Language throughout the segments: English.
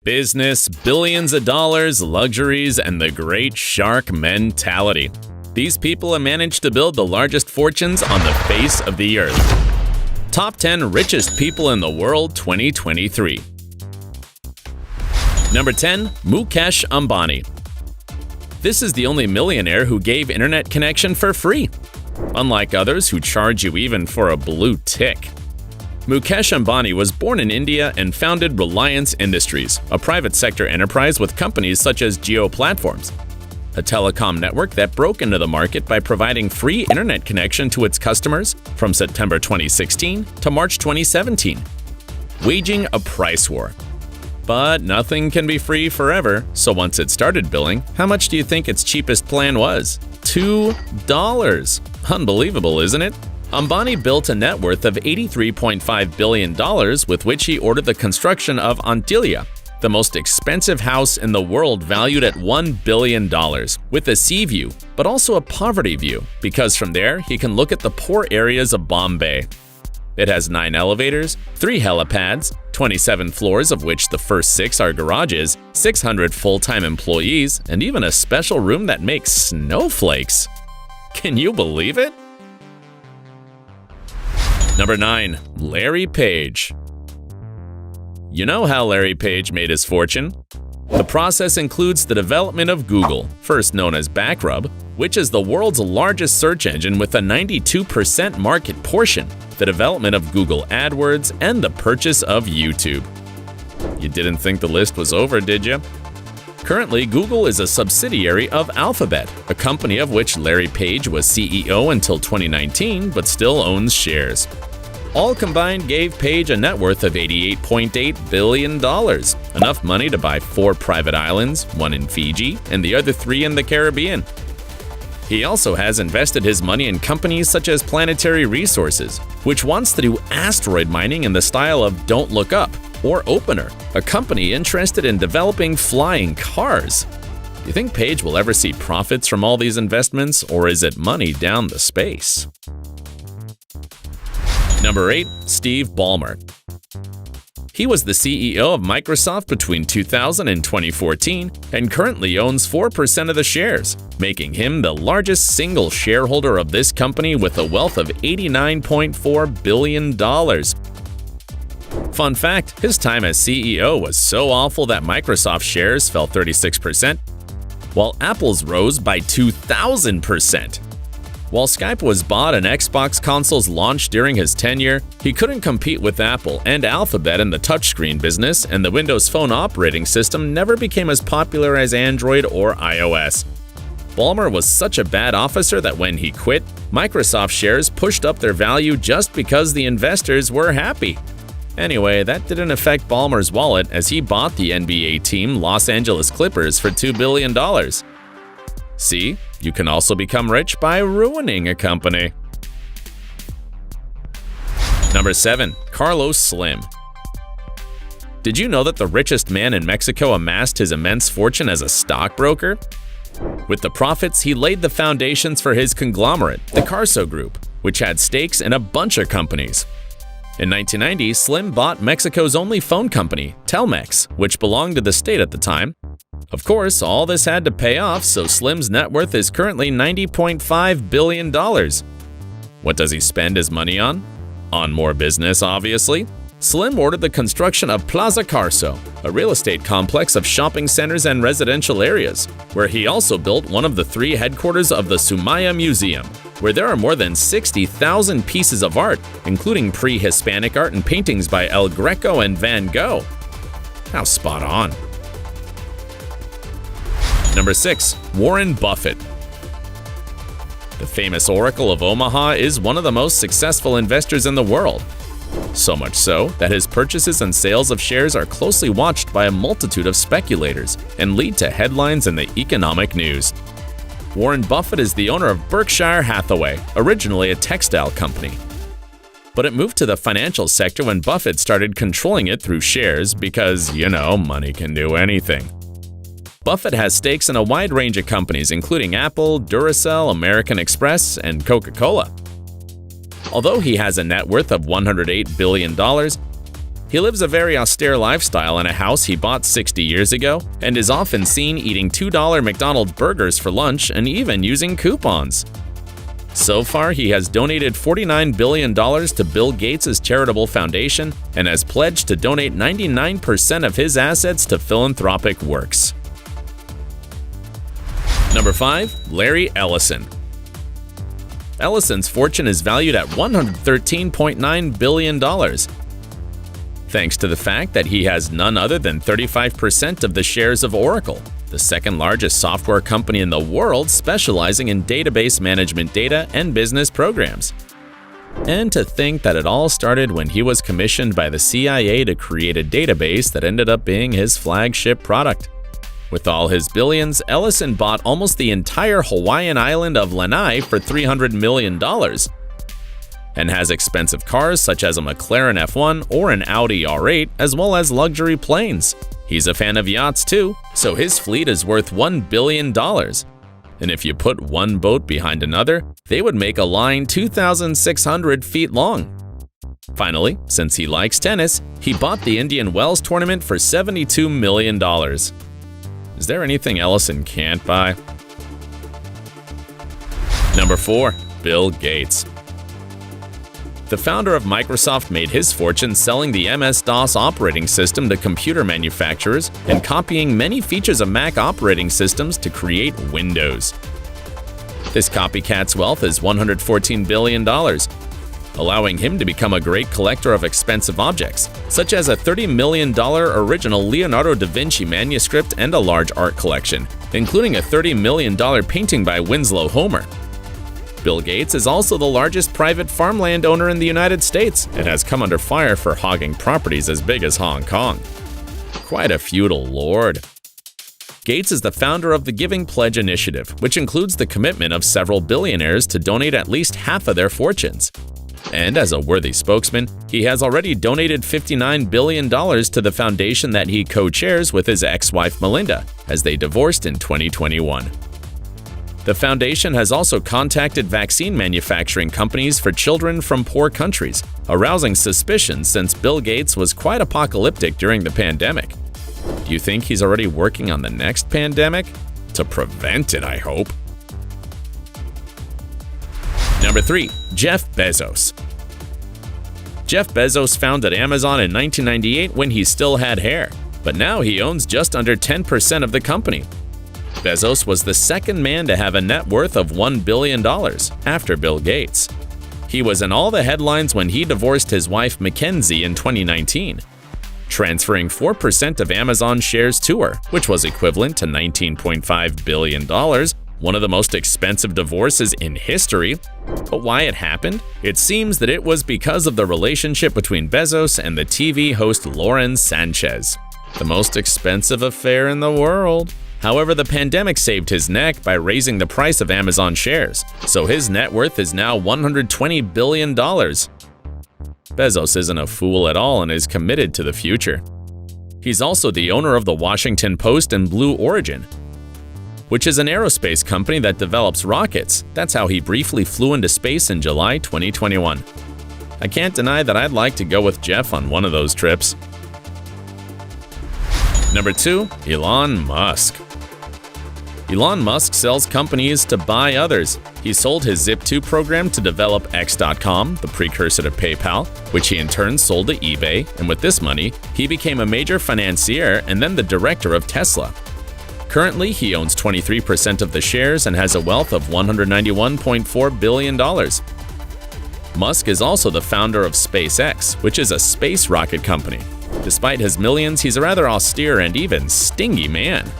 Business, billions of dollars, luxuries, and the great shark mentality. These people have managed to build the largest fortunes on the face of the earth. Top 10 Richest People in the World 2023. Number 10. Mukesh Ambani. This is the only millionaire who gave internet connection for free, unlike others who charge you even for a blue tick. Mukesh Ambani was born in India and founded Reliance Industries, a private sector enterprise with companies such as Jio Platforms, a telecom network that broke into the market by providing free internet connection to its customers from September 2016 to March 2017, waging a price war. But nothing can be free forever, so once it started billing, how much do you think its cheapest plan was? $2. Unbelievable, isn't it? Ambani built a net worth of $83.5 billion with which he ordered the construction of Antilia, the most expensive house in the world valued at $1 billion, with a sea view, but also a poverty view, because from there he can look at the poor areas of Bombay. It has 9 elevators, 3 helipads, 27 floors of which the first 6 are garages, 600 full-time employees, and even a special room that makes snowflakes. Can you believe it? Number 9. Larry Page. You know how Larry Page made his fortune? The process includes the development of Google, first known as Backrub, which is the world's largest search engine with a 92% market portion, the development of Google AdWords, and the purchase of YouTube. You didn't think the list was over, did you? Currently, Google is a subsidiary of Alphabet, a company of which Larry Page was CEO until 2019 but still owns shares. All combined gave Page a net worth of $88.8 billion, enough money to buy 4 private islands, 1 in Fiji and the other 3 in the Caribbean. He also has invested his money in companies such as Planetary Resources, which wants to do asteroid mining in the style of Don't Look Up, or Opener, a company interested in developing flying cars. Do you think Page will ever see profits from all these investments, or is it money down the space? Number 8. Steve Ballmer. He was the CEO of Microsoft between 2000 and 2014 and currently owns 4% of the shares, making him the largest single shareholder of this company with a wealth of $89.4 billion. Fun fact, his time as CEO was so awful that Microsoft shares fell 36%, while Apple's rose by 2,000%. While Skype was bought and Xbox consoles launched during his tenure, he couldn't compete with Apple and Alphabet in the touchscreen business, and the Windows Phone operating system never became as popular as Android or iOS. Ballmer was such a bad officer that when he quit, Microsoft shares pushed up their value just because the investors were happy. Anyway, that didn't affect Ballmer's wallet as he bought the NBA team Los Angeles Clippers for $2 billion. See, you can also become rich by ruining a company. Number 7. Carlos Slim. Did you know that the richest man in Mexico amassed his immense fortune as a stockbroker? With the profits, he laid the foundations for his conglomerate, the Carso Group, which had stakes in a bunch of companies. In 1990, Slim bought Mexico's only phone company, Telmex, which belonged to the state at the time. Of course, all this had to pay off, so Slim's net worth is currently $90.5 billion. What does he spend his money on? On more business, obviously. Slim ordered the construction of Plaza Carso, a real estate complex of shopping centers and residential areas, where he also built one of the 3 headquarters of the Sumaya Museum, where there are more than 60,000 pieces of art, including pre-Hispanic art and paintings by El Greco and Van Gogh. How spot on. Number 6. Warren Buffett. The famous Oracle of Omaha is one of the most successful investors in the world. So much so that his purchases and sales of shares are closely watched by a multitude of speculators and lead to headlines in the economic news. Warren Buffett is the owner of Berkshire Hathaway, originally a textile company. But it moved to the financial sector when Buffett started controlling it through shares because, money can do anything. Buffett has stakes in a wide range of companies including Apple, Duracell, American Express, and Coca-Cola. Although he has a net worth of $108 billion, He lives a very austere lifestyle in a house he bought 60 years ago and is often seen eating $2 McDonald's burgers for lunch and even using coupons. So far, he has donated $49 billion to Bill Gates' charitable foundation and has pledged to donate 99% of his assets to philanthropic works. Number 5. Larry Ellison. Ellison's fortune is valued at $113.9 billion. Thanks to the fact that he has none other than 35% of the shares of Oracle, the second largest software company in the world specializing in database management data and business programs. And to think that it all started when he was commissioned by the CIA to create a database that ended up being his flagship product. With all his billions, Ellison bought almost the entire Hawaiian island of Lanai for $300 million, and has expensive cars such as a McLaren F1 or an Audi R8, as well as luxury planes. He's a fan of yachts too, so his fleet is worth $1 billion. And if you put one boat behind another, they would make a line 2,600 feet long. Finally, since he likes tennis, he bought the Indian Wells tournament for $72 million. Is there anything Ellison can't buy? Number 4. Bill Gates. The founder of Microsoft made his fortune selling the MS-DOS operating system to computer manufacturers and copying many features of Mac operating systems to create Windows. This copycat's wealth is $114 billion, allowing him to become a great collector of expensive objects, such as a $30 million original Leonardo da Vinci manuscript and a large art collection, including a $30 million painting by Winslow Homer. Bill Gates is also the largest private farmland owner in the United States and has come under fire for hogging properties as big as Hong Kong. Quite a feudal lord. Gates is the founder of the Giving Pledge initiative, which includes the commitment of several billionaires to donate at least half of their fortunes. And as a worthy spokesman, he has already donated $59 billion to the foundation that he co-chairs with his ex-wife Melinda, as they divorced in 2021. The foundation has also contacted vaccine manufacturing companies for children from poor countries, arousing suspicion since Bill Gates was quite apocalyptic during the pandemic. Do you think he's already working on the next pandemic? To prevent it, I hope. Number 3. Jeff Bezos. Jeff Bezos founded Amazon in 1998 when he still had hair, but now he owns just under 10% of the company. Bezos was the second man to have a net worth of $1 billion after Bill Gates. He was in all the headlines when he divorced his wife Mackenzie in 2019, transferring 4% of Amazon shares to her, which was equivalent to $19.5 billion, one of the most expensive divorces in history. But why it happened? It seems that it was because of the relationship between Bezos and the TV host Lauren Sanchez. The most expensive affair in the world. However, the pandemic saved his neck by raising the price of Amazon shares, so his net worth is now $120 billion. Bezos isn't a fool at all and is committed to the future. He's also the owner of the Washington Post and Blue Origin, which is an aerospace company that develops rockets. That's how he briefly flew into space in July 2021. I can't deny that I'd like to go with Jeff on one of those trips. Number 2. Elon Musk. Elon Musk sells companies to buy others. He sold his Zip2 program to develop X.com, the precursor to PayPal, which he in turn sold to eBay, and with this money, he became a major financier and then the director of Tesla. Currently, he owns 23% of the shares and has a wealth of $191.4 billion. Musk is also the founder of SpaceX, which is a space rocket company. Despite his millions, he's a rather austere and even stingy man.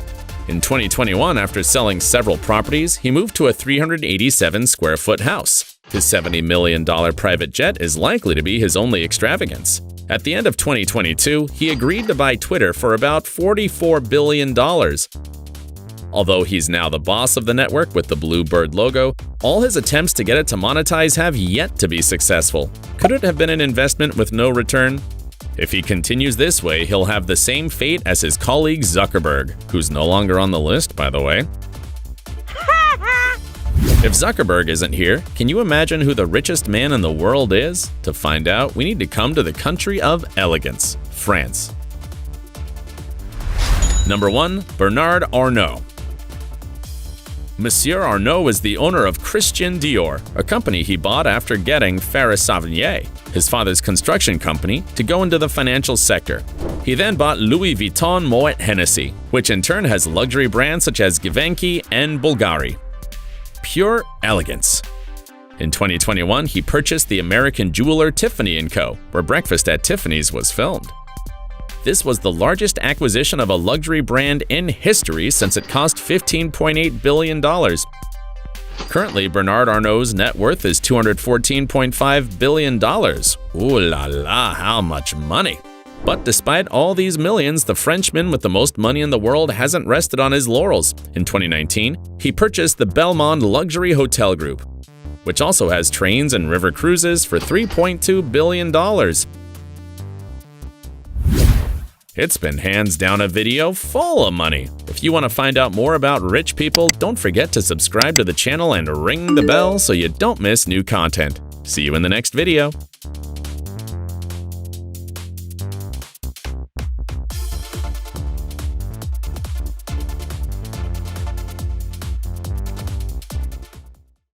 In 2021, after selling several properties, he moved to a 387-square-foot house. His $70 million private jet is likely to be his only extravagance. At the end of 2022, he agreed to buy Twitter for about $44 billion. Although he's now the boss of the network with the blue bird logo, all his attempts to get it to monetize have yet to be successful. Could it have been an investment with no return? If he continues this way, he'll have the same fate as his colleague Zuckerberg, who's no longer on the list, by the way. If Zuckerberg isn't here, can you imagine who the richest man in the world is? To find out, we need to come to the country of elegance, France. Number 1. Bernard Arnault. Monsieur Arnault is the owner of Christian Dior, a company he bought after getting Farah, his father's construction company, to go into the financial sector. He then bought Louis Vuitton Moet Hennessy, which in turn has luxury brands such as Givenchy and Bulgari. Pure elegance. In 2021, he purchased the American jeweler Tiffany & Co., where Breakfast at Tiffany's was filmed. This was the largest acquisition of a luxury brand in history since it cost $15.8 billion. Currently, Bernard Arnault's net worth is $214.5 billion. Ooh la la, how much money! But despite all these millions, the Frenchman with the most money in the world hasn't rested on his laurels. In 2019, he purchased the Belmond Luxury Hotel Group, which also has trains and river cruises for $3.2 billion. It's been hands down a video full of money. If you want to find out more about rich people, don't forget to subscribe to the channel and ring the bell so you don't miss new content. See you in the next video.